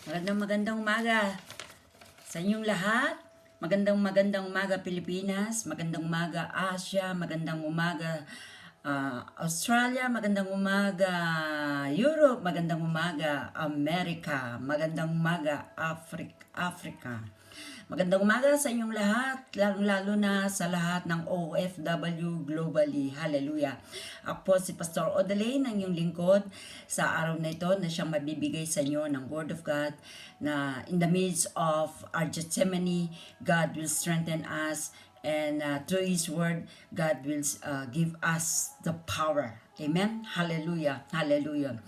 Magandang umaga sa inyong lahat. Magandang umaga Pilipinas, magandang umaga Asia, magandang umaga Australia, magandang umaga Europe, magandang umaga Amerika, magandang umaga Africa. Magandang umaga sa inyong lahat, lalo na sa lahat ng OFW globally. Hallelujah. Ako po si Pastor Odelaine, ang iyong lingkod sa araw na ito na siyang mabibigay sa inyo ng Word of God na in the midst of our Gethsemane, God will strengthen us and through His Word, God will give us the power. Amen? Hallelujah. Hallelujah.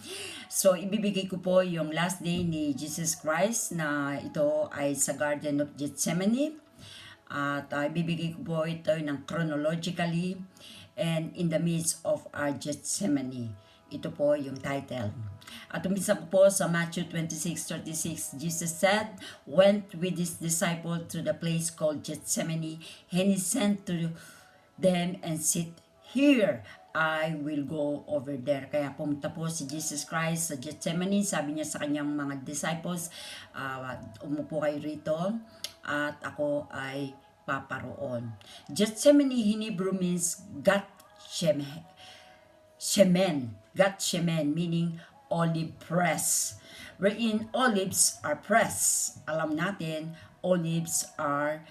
So, ibibigay ko po yung last day ni Jesus Christ na ito ay sa Garden of Gethsemane. At ibibigay ko po ito ng chronologically and in the midst of our Gethsemane. Ito po yung title. At umisa ko po sa Matthew 26:36, Jesus said, went with his disciple to the place called Gethsemane, and he sent to them and sit here. I will go over there. Kaya pumunta po si Jesus Christ sa Gethsemane. Sabi niya sa kanyang mga disciples, umupo kayo rito at ako ay paparoon. Gethsemane in Hebrew means Gethsemane, meaning olive press. Wherein olives are pressed. Alam natin, olives are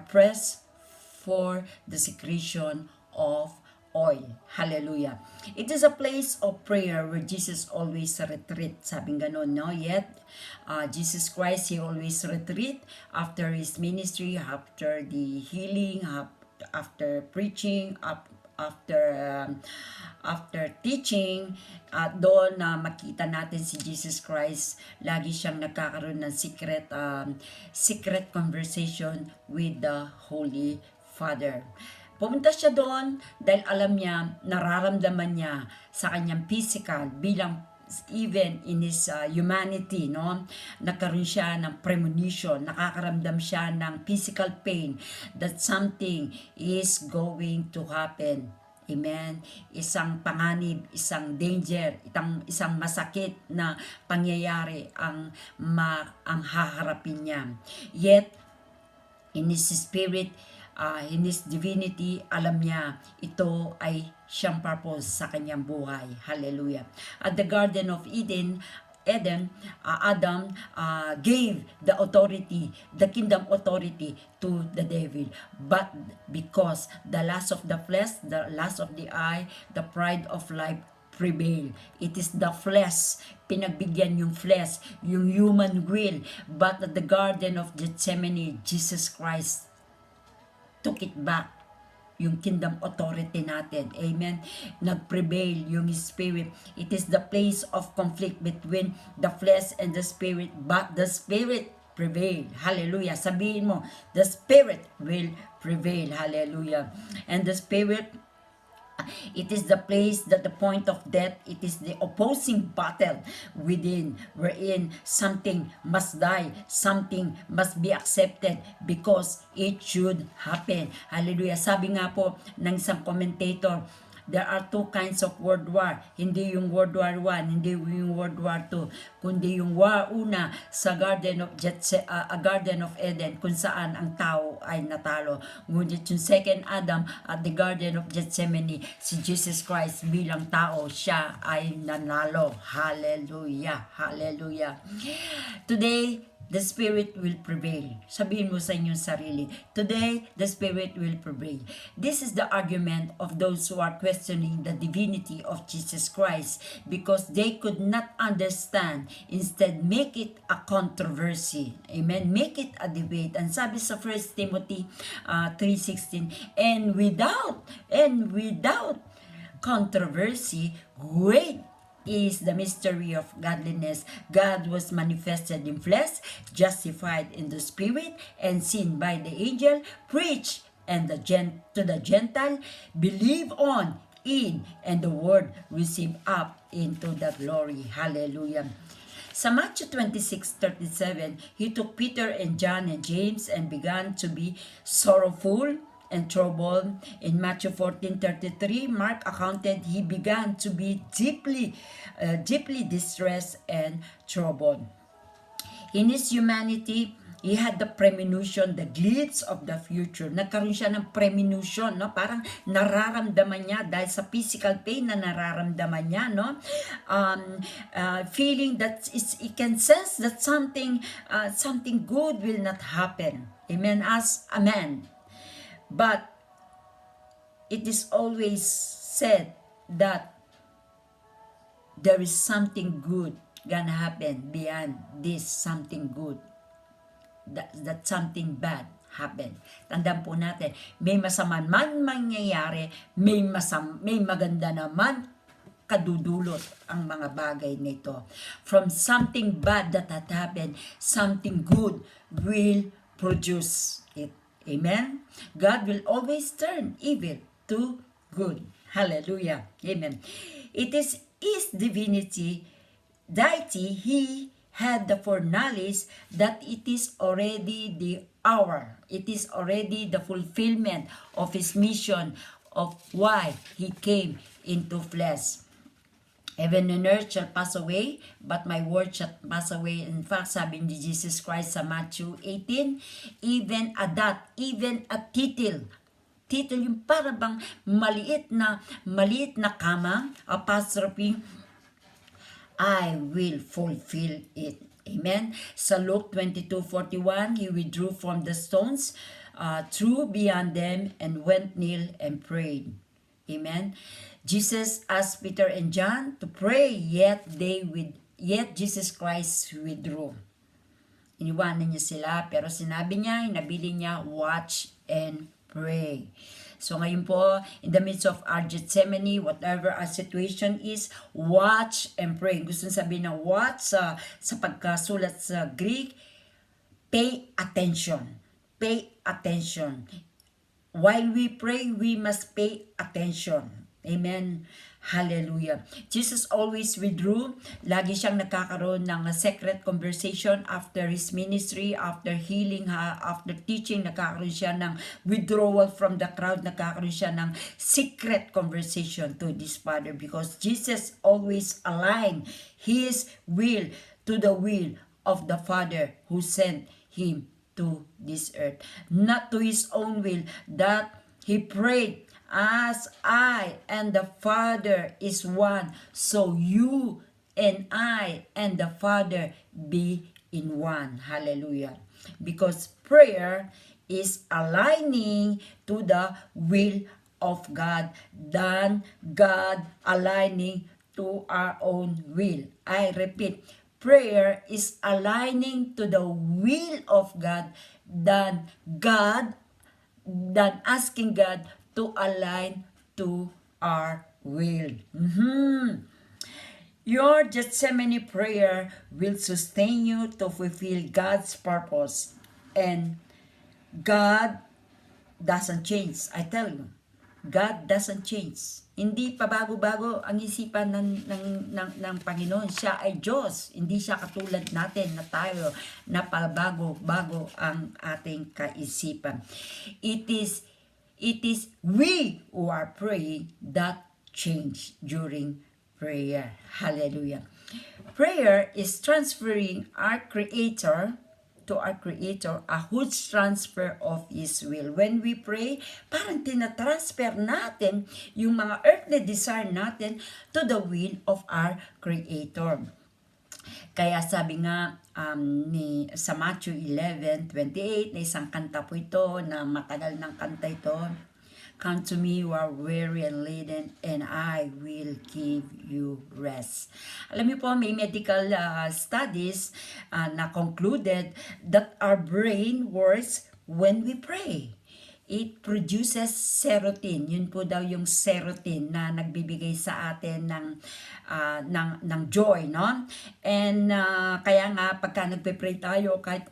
pressed for the secretion of oil. Hallelujah. It is a place of prayer where Jesus always retreat. Sabing ganon, no? Yet, Jesus Christ, He always retreat after His ministry, after the healing, after preaching, after teaching, at doon na makita natin si Jesus Christ, lagi siyang nagkakaroon ng secret conversation with the Holy Father. Pumunta siya doon dahil alam niya, nararamdaman niya sa kanyang physical bilang even in his humanity, no? Nagkaroon siya ng premonition, nakakaramdam siya ng physical pain that something is going to happen. Amen. Isang panganib, isang danger, isang masakit na pangyayari ang haharapin niya. Yet, in his spirit, in his divinity, alam niya ito ay siyang purpose sa kanyang buhay. Hallelujah. At the Garden of Eden, Adam gave the authority, the kingdom authority to the devil. But because the lust of the flesh, the lust of the eye, the pride of life prevail. It is the flesh, pinagbigyan yung flesh, yung human will. But at the Garden of Gethsemane, Jesus Christ took it back, yung kingdom authority natin. Amen. Nag-prevail yung spirit. It is the place of conflict between the flesh and the spirit, but the spirit prevail. Hallelujah. Sabihin mo, the spirit will prevail. Hallelujah. And the spirit, it is the place that the point of death, it is the opposing battle within, wherein something must die, something must be accepted because it should happen. Hallelujah. Sabi nga po ng isang commentator, there are two kinds of world war. Hindi yung World War I, hindi yung World War II, kundi yung war una sa Garden of Eden, kung saan ang tao ay natalo. Ngunit yung second Adam at the Garden of Gethsemane, si Jesus Christ bilang tao, siya ay nanalo. Hallelujah. Hallelujah. Today, the Spirit will prevail. Sabihin mo sa inyong sarili, today, the Spirit will prevail. This is the argument of those who are questioning the divinity of Jesus Christ because they could not understand. Instead, make it a controversy. Amen? Make it a debate. And sabi sa 1 Timothy 3:16, and without controversy, great is the mystery of godliness. God was manifested in flesh, justified in the spirit, and seen by the angel, preached and to the Gentile, believe on in, and the word received up into the glory. Hallelujah. Sa Matthew 26:37, he took Peter and John and James and began to be sorrowful and trouble. In Matthew 14:33, Mark accounted he began to be deeply distressed and troubled. In his humanity, he had the premonition, the glimpse of the future. Nagkaroon siya ng premonition, no? Parang nararamdaman niya dahil sa physical pain na nararamdaman niya, no? Feeling that he can sense that something good will not happen. Amen. As a man. But it is always said that there is something good gonna happen beyond this something good. That something bad happen. Tandaan po natin, may masama man mangyayari, may maganda naman kadudulot ang mga bagay nito. From something bad that had happened, something good will produce it. Amen? God will always turn evil to good. Hallelujah. Amen. It is His deity, He had the foreknowledge that it is already the hour. It is already the fulfillment of His mission of why He came into flesh. Heaven and earth shall pass away, but my word shall pass away. In fact, sabi ni Jesus Christ sa Matthew 18, even a dot, even a tittle yung para bang maliit na kama, apostrophe, I will fulfill it. Amen. Sa Luke 22:41, He withdrew from the stones, threw beyond them, and went kneel and prayed. Amen. Jesus asked Peter and John to pray, yet Jesus Christ withdrew. Iniwanan niya sila, pero hinabili niya, watch and pray. So ngayon po, in the midst of our Gethsemane, whatever our situation is, watch and pray. Gusto sabihin na watch sa pagkasulat sa Greek, pay attention. Pay attention. While we pray, we must pay attention. Amen. Hallelujah. Jesus always withdrew. Lagi siyang nagkakaroon ng secret conversation after His ministry, after healing, after teaching, nagkakaroon siya ng withdrawal from the crowd, nagkakaroon siya ng secret conversation to this Father, because Jesus always aligned His will to the will of the Father who sent Him to this earth. Not to His own will, that He prayed, as I and the Father is one, so you and I and the Father be in one. Hallelujah. Because prayer is aligning to the will of God than God aligning to our own will. I repeat, prayer is aligning to the will of God than asking God to align to our will. Your Gethsemane prayer will sustain you to fulfill God's purpose. And God doesn't change. I tell you, God doesn't change. Hindi pa bago-bago ang isipan ng Panginoon. Siya ay Diyos. Hindi siya katulad natin na tayo na pabago-bago ang ating kaisipan. It is we who are praying that change during prayer. Hallelujah. Prayer is transferring our Creator to our Creator, a huge transfer of His will. When we pray, parang tinatransfer natin yung mga earthly desire natin to the will of our Creator. Kaya sabi nga sa Matthew 11:28, na isang kanta po ito, na matagal ng kanta ito, come to me who are weary and laden, and I will give you rest. Alam niyo po, may medical studies na concluded that our brain works when we pray. It produces serotonin. Yun po daw yung serotonin na nagbibigay sa atin ng joy, no? And kaya nga pagka nagpe-pray tayo, kahit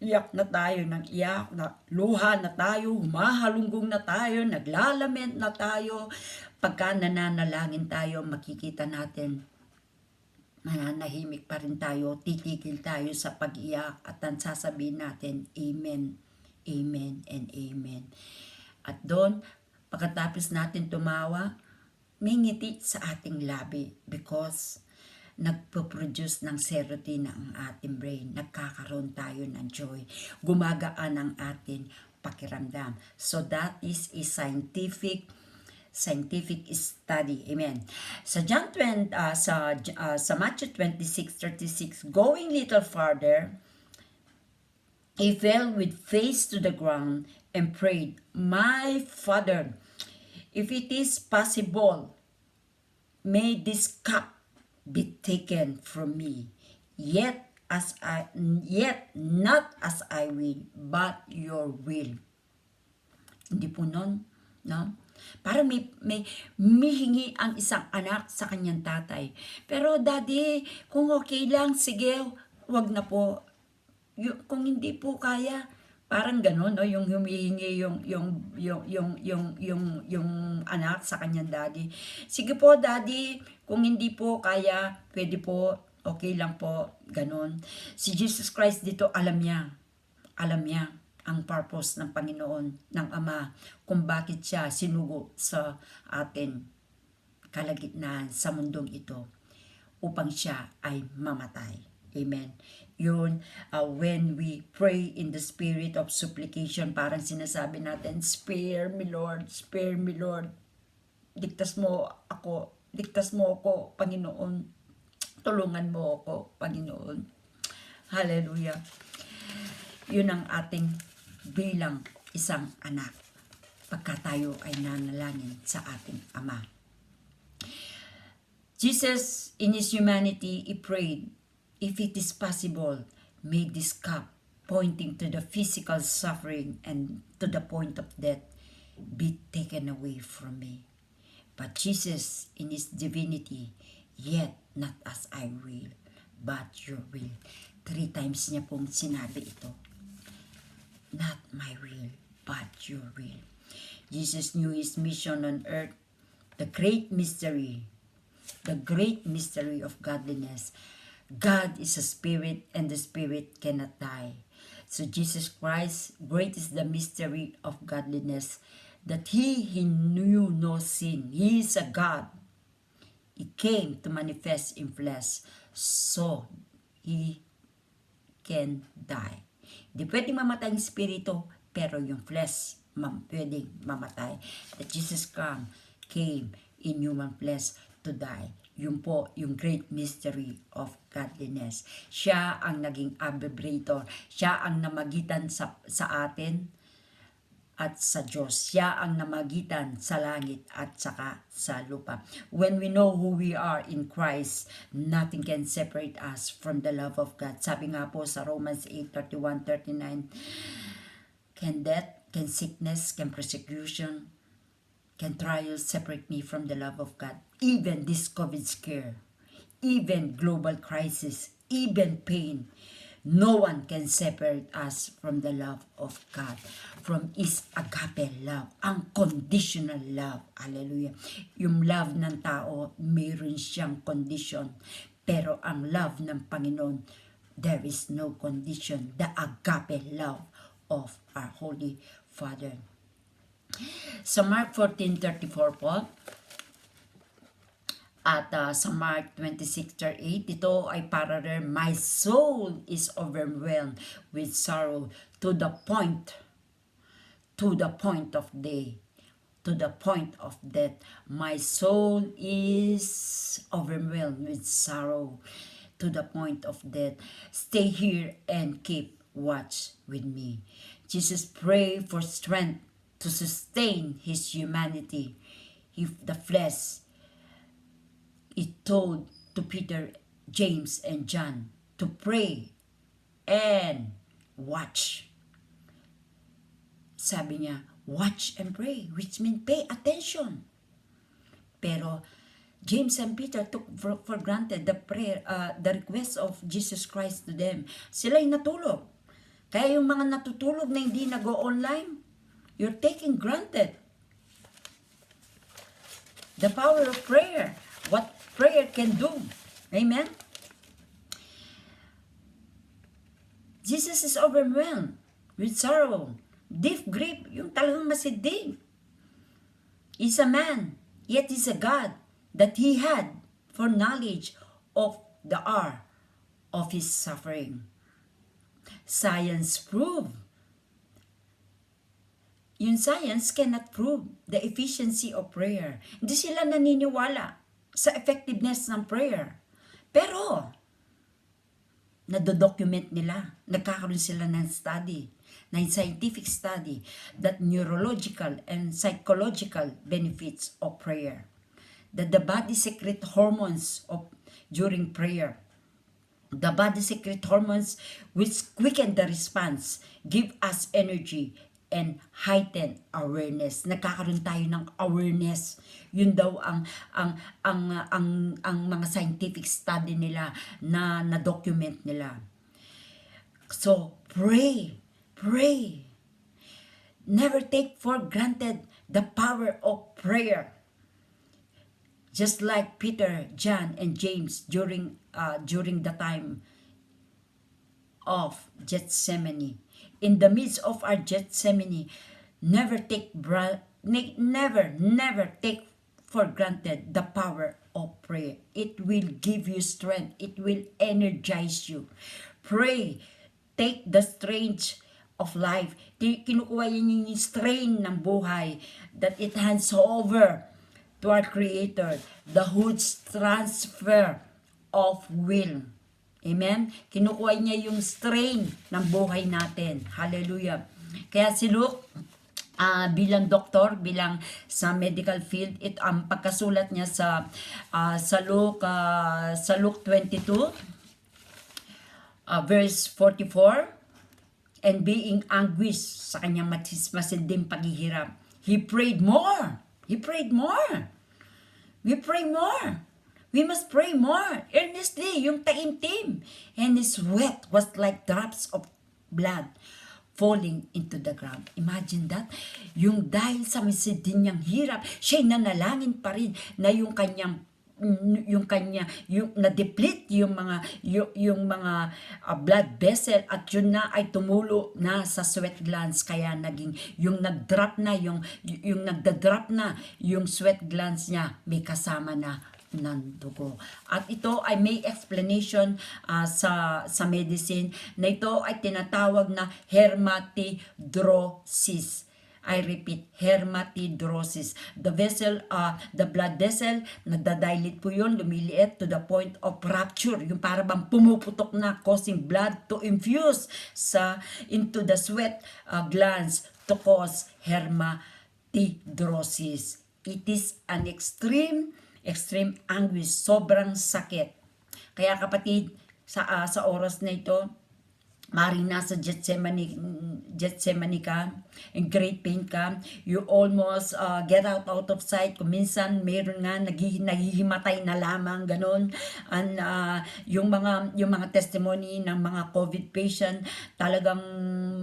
iyak na tayo, nag-iyak, luha na tayo, humahalunggong na tayo, naglalament na tayo, pagka nananalangin tayo, makikita natin mananahimik pa rin tayo, titigil tayo sa pag-iyak, at sasabihin natin, Amen. Amen and Amen. At doon, pagkatapos natin tumawa, may ngiti sa ating labi because nagpo-produce ng serotonin ang ating brain. Nagkakaroon tayo ng joy. Gumagaan ang ating pakiramdam. So that is a scientific study. Amen. Sa John 20, sa Matthew 26:36, going little farther, he fell with face to the ground and prayed, "My Father, if it is possible, may this cup be taken from me. Yet not as I will, but your will." Hindi po nun, no? Parang may mihingi ang isang anak sa kanyang tatay. Pero daddy, kung okay lang, sige, wag na po. Kung hindi po kaya, parang gano'n, no? Yung humihingi yung anak sa kanyang daddy. Sige po, daddy, kung hindi po kaya, pwede po, okay lang po, gano'n. Si Jesus Christ dito, alam niya ang purpose ng Panginoon, ng Ama, kung bakit siya sinugo sa atin kalagitnaan sa mundong ito upang siya ay mamatay. Amen. Yun, when we pray in the spirit of supplication, parang sinasabi natin, spare me Lord, ligtas mo ako, Panginoon, tulungan mo ako, Panginoon. Hallelujah. Yun ang ating bilang isang anak pagka tayo ay nanalangin sa ating Ama. Jesus, in His humanity, He prayed, "If it is possible, may this cup," pointing to the physical suffering and to the point of death, "be taken away from me." But Jesus, in His divinity, "Yet not as I will, but your will." 3 times niya pong sinabi ito. Not my will, but your will. Jesus knew His mission on earth, the great mystery of godliness. God is a spirit, and the spirit cannot die. So Jesus Christ, great is the mystery of godliness, that He knew no sin. He is a God. He came to manifest in flesh, so He can die. Hindi pwedeng mamatay ang spirito, pero yung flesh pwedeng mamatay. That Jesus came in human flesh to die. Yun po, yung great mystery of godliness. Siya ang naging arbitrator. Siya ang namagitan sa atin at sa Diyos. Siya ang namagitan sa langit at saka sa lupa. When we know who we are in Christ, nothing can separate us from the love of God. Sabi nga po sa Romans 8:31-39, can death, can sickness, can persecution, can trials separate me from the love of God? Even this COVID scare, even global crisis, even pain, no one can separate us from the love of God, from His agape love, ang conditional love. Hallelujah. Yung love ng tao, mayroon siyang condition. Pero ang love ng Panginoon, there is no condition. The agape love of our Holy Father. Sa Mark 14:34 po, at sa Mark 26:8, ito ay parallel, "My soul is overwhelmed with sorrow to the point of death. My soul is overwhelmed with sorrow to the point of death. Stay here and keep watch with me." Jesus prayed for strength to sustain His humanity. If the flesh, He told to Peter, James, and John to pray and watch. Sabi niya, watch and pray, which means pay attention. Pero James and Peter took for granted the prayer, the request of Jesus Christ to them. Sila'y natulog. Kaya yung mga natutulog na hindi nag-go online, you're taking granted the power of prayer. What prayer can do. Amen? Jesus is overwhelmed with sorrow Deep grief, yung talagang masidig. Is a man, yet is a God, that he had foreknowledge of the hour of his suffering. Science proved. Yung science cannot prove the efficiency of prayer. Hindi sila naniniwala sa effectiveness ng prayer. Pero, nadodocument nila, nagkakaroon sila ng study, ng scientific study, that neurological and psychological benefits of prayer. That the body secrete hormones during prayer. The body secrete hormones which quicken the response, give us energy, and heighten awareness. Nagkakaroon tayo ng awareness. Yun daw ang mga scientific study nila na document nila. So, pray. Never take for granted the power of prayer. Just like Peter, John, and James during the time of Gethsemane. In the midst of our Gethsemane, never take for granted the power of prayer. It will give you strength. It will energize you. Pray. Take the strange of life. Kinukuha yun yung strain ng buhay that it hands over to our Creator. The huge transfer of will. Amen? Kinukuha niya yung strain ng buhay natin. Hallelujah. Kaya si Luke, bilang doktor, bilang sa medical field, ang pagkasulat niya sa Luke 22, verse 44, and being anguished sa kanyang masinding paghihirap, he prayed more. We pray more. We must pray more earnestly, yung taimtim. And his sweat was like drops of blood falling into the ground. Imagine that. Yung dahil sa masidin niyang hirap, siya'y nanalangin pa rin na yung na-deplete yung mga blood vessel, at yun na ay tumulo na sa sweat glands, kaya naging yung nagdrop na yung nagda-drop na yung sweat glands niya, may kasama na ng dugo. At ito ay may explanation sa medicine, na ito ay tinatawag na hematidrosis. I repeat, hematidrosis. The blood vessel, nadadilate po yun, lumiliit to the point of rupture. Yung para bang pumuputok na, causing blood to infuse into the sweat glands to cause hematidrosis. It is an extreme anguish, sobrang sakit. Kaya kapatid, sa oras na ito, maring nasa Gethsemane ka, in great pain ka, you almost get out of sight. Kung minsan meron nga naghihimatay na lamang, ganun. And yung mga testimony ng mga COVID patient, talagang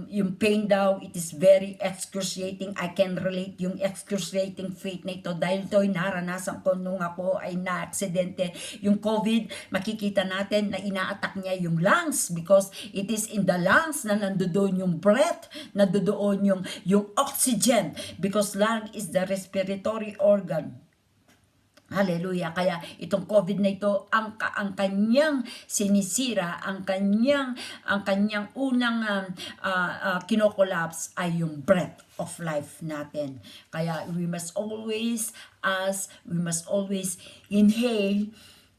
yung pain daw, it is very excruciating. I can relate yung excruciating faith na ito, dahil ito'y naranasan ko nung ako ay na-aksidente. Yung COVID, makikita natin na ina-attack niya yung lungs, because it is in the lungs na nandoon yung breath, nandoon yung oxygen, because lung is the respiratory organ. Hallelujah. Kaya itong COVID na ito, ang kanyang sinisira, ang kanyang unang kinokollapse ay yung breath of life natin. Kaya we must always inhale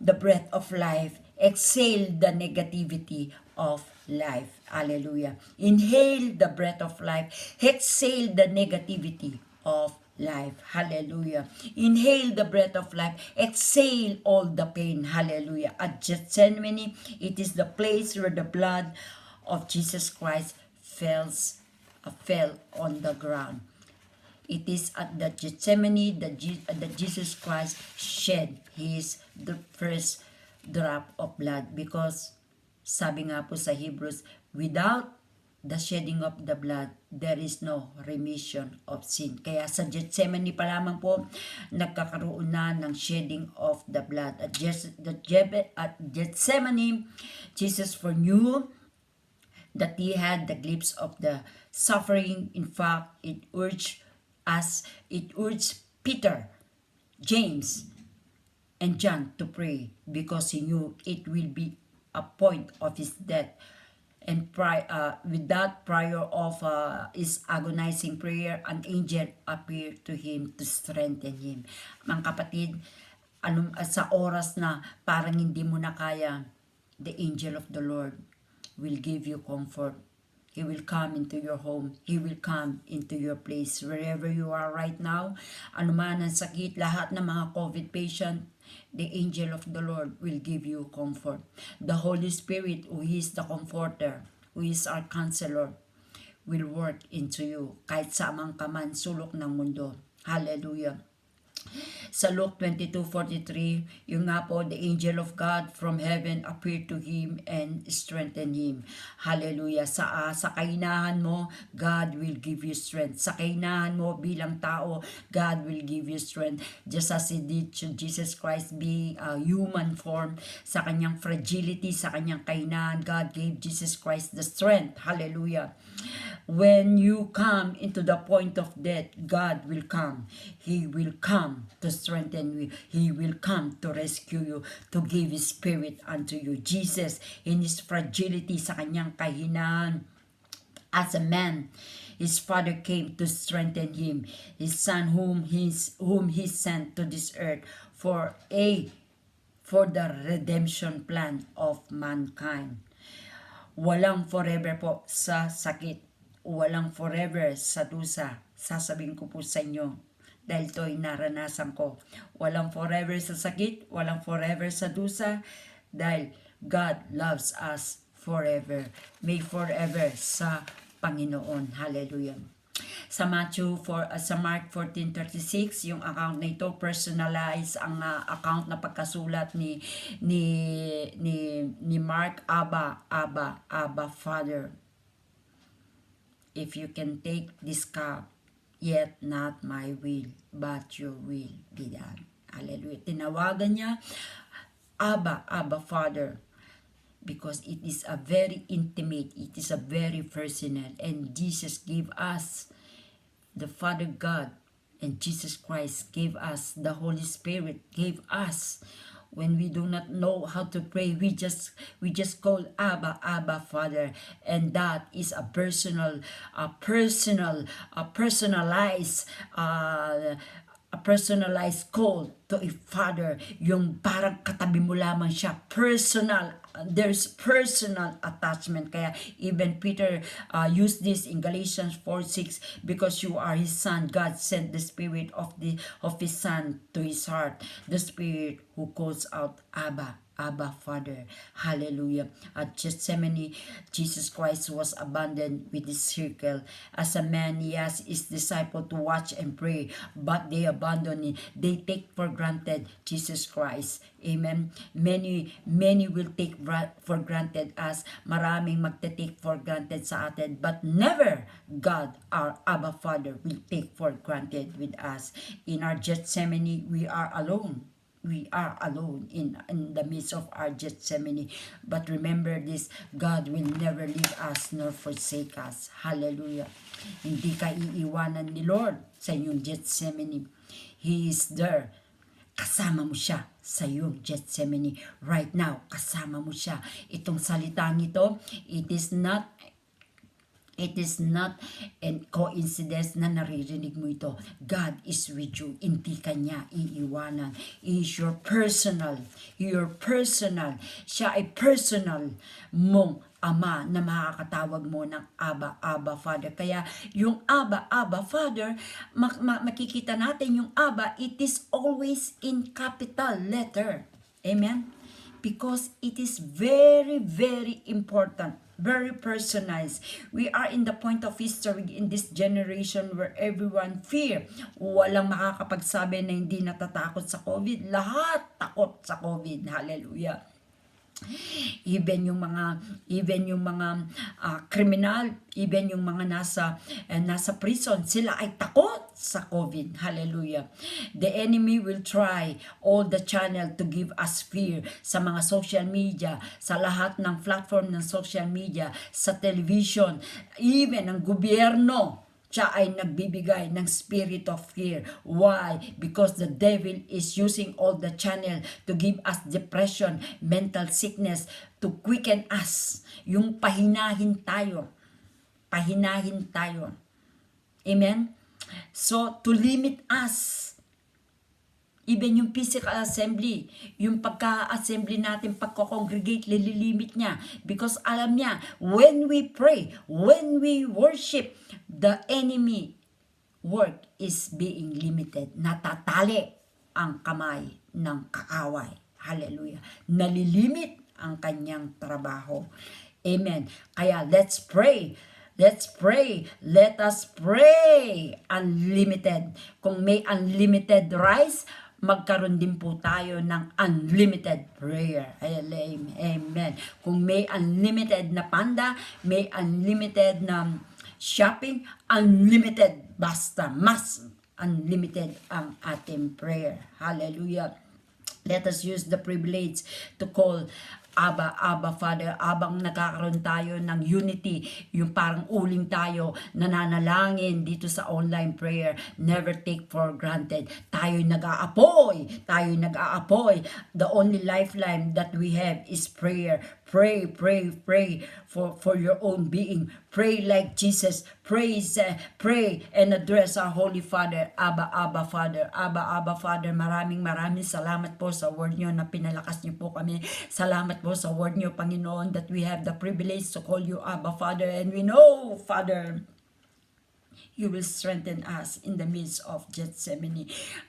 the breath of life, exhale the negativity of life. Hallelujah. Inhale the breath of life, exhale the negativity of life. Hallelujah. Inhale the breath of life, exhale all the pain. Hallelujah. At Gethsemane, it is the place where the blood of Jesus Christ fell on the ground. It is at the Gethsemane that Jesus Christ shed the first drop of blood, because sabi nga po sa Hebrews, without the shedding of the blood, there is no remission of sin. Kaya sa Gethsemane pa lamang po, nagkakaroon na ng shedding of the blood. At Gethsemane, Jesus foreknew that he had the glimpse of the suffering. In fact, it urged Peter, James, and John to pray because he knew it will be a point of his death. And with that prayer of his agonizing prayer, an angel appeared to him to strengthen him. Mga kapatid, sa oras na parang hindi mo na kaya, the angel of the Lord will give you comfort. He will come into your home. He will come into your place. Wherever you are right now, anuman ang sakit, lahat ng mga COVID patient, the angel of the Lord will give you comfort. The Holy Spirit, who is the comforter, who is our counselor, will work into you kahit samang ka man sulok ng mundo. Hallelujah. Sa Luke 22:43, yung nga po, the angel of God from heaven appeared to him and strengthened him. Hallelujah. Sa kainahan mo, God will give you strength. Sa kainahan mo bilang tao, God will give you strength. Just as He did to Jesus Christ being a human form, sa kanyang fragility, sa kanyang kainahan, God gave Jesus Christ the strength. Hallelujah. When you come into the point of death, God will come. He will come to strengthen you. He will come to rescue you, to give His Spirit unto you. Jesus, in His fragility, sa kanyang kahinaan, as a man, His Father came to strengthen Him. His Son whom He sent to this earth for the redemption plan of mankind. Walang forever po sa sakit. Walang forever sa dusa. Sasabihin ko po sa inyo, dahil ito'y naranasan ko. Walang forever sa sakit, walang forever sa dusa, dahil God loves us forever. May forever sa Panginoon. Hallelujah. Sa Mark 14:36, yung account na ito, personalize ang account na pagkasulat ni Mark. Abba, Father. If you can take this cup, yet not my will, but your will be done. Hallelujah. Tinawagan niya, Abba, Father, because it is a very intimate, it is a very personal, and Jesus gave us, the Father God, and Jesus Christ gave us, the Holy Spirit gave us. When we do not know how to pray, we just call Abba, Father, and that is a personalized call to a father. Yung parang katabi mo lamang siya, personal. There's personal attachment. Kaya even Peter used this in Galatians 4:6, because you are His son, God sent the Spirit of His Son to His heart, the Spirit who calls out Abba, Father. Hallelujah. At Gethsemane, Jesus Christ was abandoned with His circle. As a man, He asked His disciples to watch and pray, but they abandon Him. They take for granted Jesus Christ. Amen. Many will take for granted us. Maraming magte-take for granted sa atin, but never God, our Abba Father, will take for granted with us. In our Gethsemane, we are alone. We are alone in the midst of our Gethsemane. But remember this, God will never leave us nor forsake us. Hallelujah. Hindi ka iiwanan ni Lord sa iyong Gethsemane. He is there. Kasama mo siya sa iyong Gethsemane. Right now, kasama mo siya. Itong salitang ito, it is not a coincidence na naririnig mo ito. God is with you. Hindi ka niya iiwanan. He is your personal. Siya ay personal mong Ama na makakatawag mo ng Abba, Father. Kaya yung Abba, Father, makikita natin yung Abba, it is always in capital letter. Amen? Because it is very, very important. Very personalized. We are in the point of history in this generation where everyone fear. Walang makakapagsabi na hindi natatakot sa COVID. Lahat takot sa COVID. Hallelujah. even yung mga kriminal, even yung mga nasa prison, sila ay takot sa COVID. Hallelujah. The enemy will try all the channel to give us fear sa mga social media, sa lahat ng platform ng social media, sa television, even ang gobyerno. Siya ay nagbibigay ng spirit of fear. Why? Because the devil is using all the channel to give us depression, mental sickness, to quicken us. Yung pahinahin tayo. Pahinahin tayo. Amen? So, to limit us. Even yung physical assembly, yung pagka-assembly natin, pagko-congregate, lililimit niya. Because alam niya, when we pray, when we worship, the enemy work is being limited. Natatali ang kamay ng kaaway. Hallelujah. Nalilimit ang kanyang trabaho. Amen. Kaya let's pray. Let's pray. Let us pray. Unlimited. Kung may unlimited rice, magkaroon din po tayo ng unlimited prayer. Amen. Kung may unlimited na panda, may unlimited na shopping, unlimited. Basta mas unlimited ang ating prayer. Hallelujah. Let us use the privilege to call Abba, Abba, Father, abang nagkakaroon tayo ng unity, yung parang uling tayo, nananalangin dito sa online prayer, never take for granted. Tayo'y nag-aapoy. The only lifeline that we have is prayer. Pray for your own being. Pray like Jesus. Pray and address our Holy Father. Abba, Abba, Father. Abba, Abba, Father. Maraming salamat po sa word nyo na pinalakas nyo po kami. Salamat po sa word nyo, Panginoon, that we have the privilege to call you Abba, Father. And we know, Father, you will strengthen us in the midst of Gethsemane.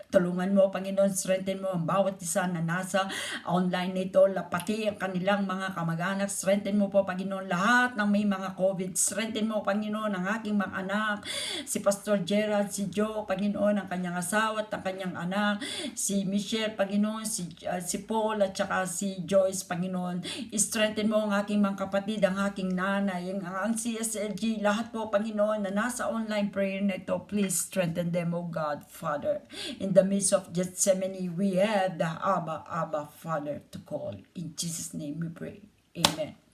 Tulungan mo, Panginoon, strengthen mo ang bawat isa na nasa online nito, pati ang kanilang mga kamag-anak. Strengthen mo po, Panginoon, lahat ng may mga COVID. Strengthen mo, Panginoon, ang aking mga anak, si Pastor Gerald, si Joe, Panginoon, ang kanyang asawa at ang kanyang anak, si Michelle, Panginoon, si Paul, at saka si Joyce, Panginoon. Strengthen mo ang aking mga kapatid, ang aking nanay, ang CSLG, lahat po, Panginoon, na nasa online prayer na ito. Please strengthen them, O God, Father. In the midst of Gethsemane, we have the Abba, Abba, Father to call. In Jesus' name we pray. Amen.